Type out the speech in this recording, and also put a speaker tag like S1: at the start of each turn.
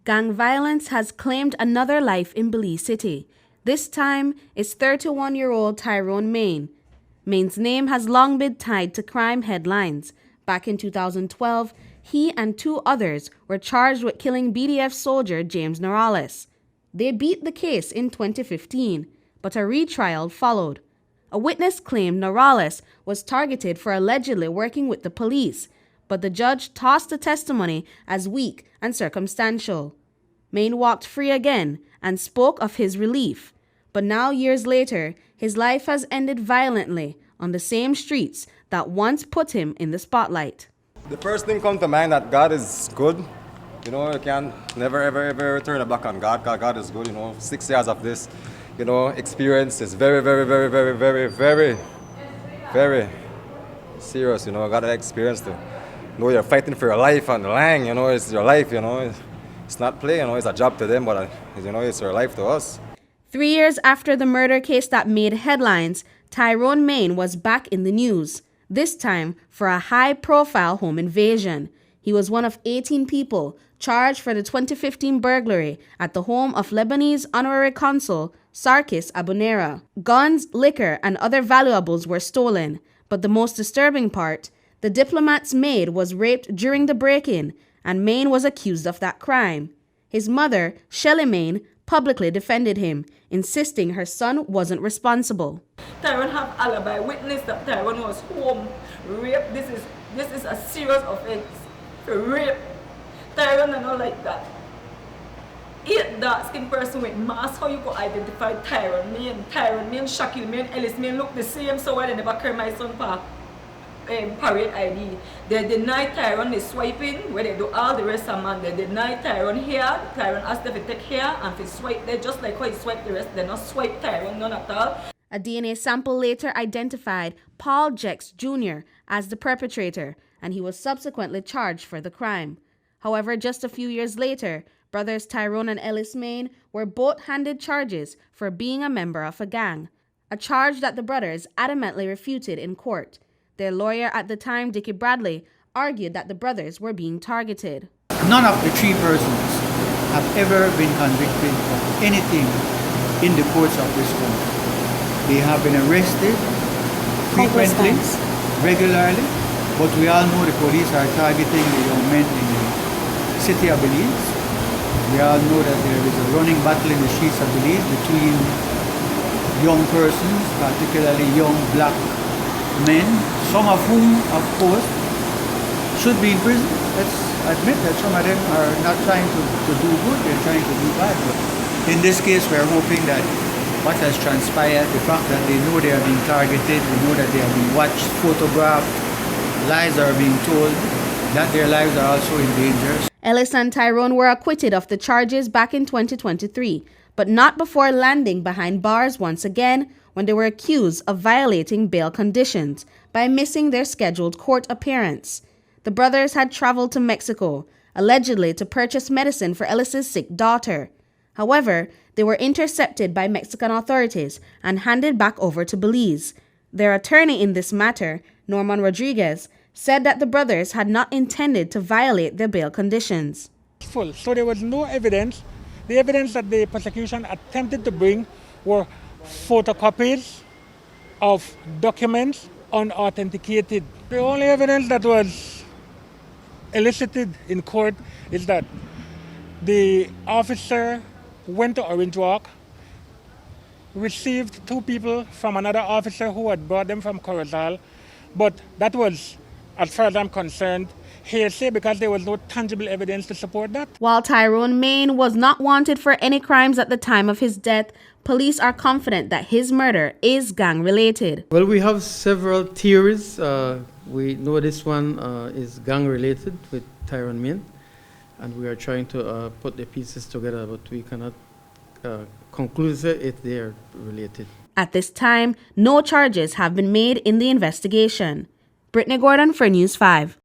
S1: Gang violence has claimed another life in Belize City. This time, it's 31-year-old Tyrone Meighan. Maine's name has long been tied to crime headlines. Back in 2012, he and two others were charged with killing BDF soldier James Norales. They beat the case in 2015, but a retrial followed. A witness claimed Norales was targeted for allegedly working with the police, but the judge tossed the testimony as weak and circumstantial. Meighan walked free again and spoke of his relief, but now years later, his life has ended violently on the same streets that once put him in the spotlight.
S2: The first thing comes to mind that God is good. You know, you can never ever turn your back on God. God is good. 6 years of this, experience is very serious. Got that experience to know you're fighting for your life on the line. It's your life. It's not play. It's a job to them, but it's your life to us.
S1: 3 years after the murder case that made headlines, Tyrone Meighan was back in the news, this time for a high-profile home invasion. He was one of 18 people charged for the 2015 burglary at the home of Lebanese Honorary Consul Sarkis Abunera. Guns, liquor, and other valuables were stolen, but the most disturbing part, the diplomat's maid was raped during the break-in, and Meighan was accused of that crime. His mother, Shelley Meighan, publicly defended him, insisting her son wasn't responsible.
S3: Tyrone have alibi witness that Tyrone was home. Rape, this is a serious offense. Rape. Tyrone and all like that. Eight dark-skinned person with mask, how you go identify Tyrone Meighan? Tyrone Meighan, Shaquille Meighan, Ellis Meighan look the same, so why they never carry my son for parade ID? They deny Tyrone the swiping, where they do all the rest of man. They deny Tyrone here. Tyrone asked them to take here and to swipe there, just like how he swipe the rest. They not swipe Tyrone, none at all.
S1: A DNA sample later identified Paul Jex Jr. as the perpetrator, and he was subsequently charged for the crime. However, just a few years later, brothers Tyrone and Ellis Meighan were both handed charges for being a member of a gang, a charge that the brothers adamantly refuted in court. Their lawyer at the time, Dickie Bradley, argued that the brothers were being targeted.
S4: None of the three persons have ever been convicted of anything in the courts of this country. They have been arrested frequently, regularly, but we all know the police are targeting the young men in the city of Belize. We all know that there is a running battle in the streets of Belize between young persons, particularly young black men, some of whom, of course, should be in prison. Let's admit that some of them are not trying to do good, they're trying to do bad. But in this case, we're hoping that what has transpired, the fact that they know they are being targeted, they know that they are being watched, photographed, lies are being told, that their lives are also in danger.
S1: Ellis and Tyrone were acquitted of the charges back in 2023, but not before landing behind bars once again when they were accused of violating bail conditions by missing their scheduled court appearance. The brothers had traveled to Mexico, allegedly to purchase medicine for Ellis's sick daughter. However, they were intercepted by Mexican authorities and handed back over to Belize. Their attorney in this matter, Norman Rodriguez, said that the brothers had not intended to violate their bail conditions.
S5: So there was no evidence. The evidence that the prosecution attempted to bring were photocopies of documents unauthenticated. The only evidence that was elicited in court is that the officer went to Orange Walk, received two people from another officer who had brought them from Corozal, but that was, as far as I'm concerned, hearsay because there was no tangible evidence to support that.
S1: While Tyrone Meighan was not wanted for any crimes at the time of his death, police are confident that his murder is gang-related.
S6: Well, we have several theories. We know this one is gang-related with Tyrone Meighan, and we are trying to put the pieces together, but we cannot conclude if they are related.
S1: At this time, no charges have been made in the investigation. Britney Gordon for News 5.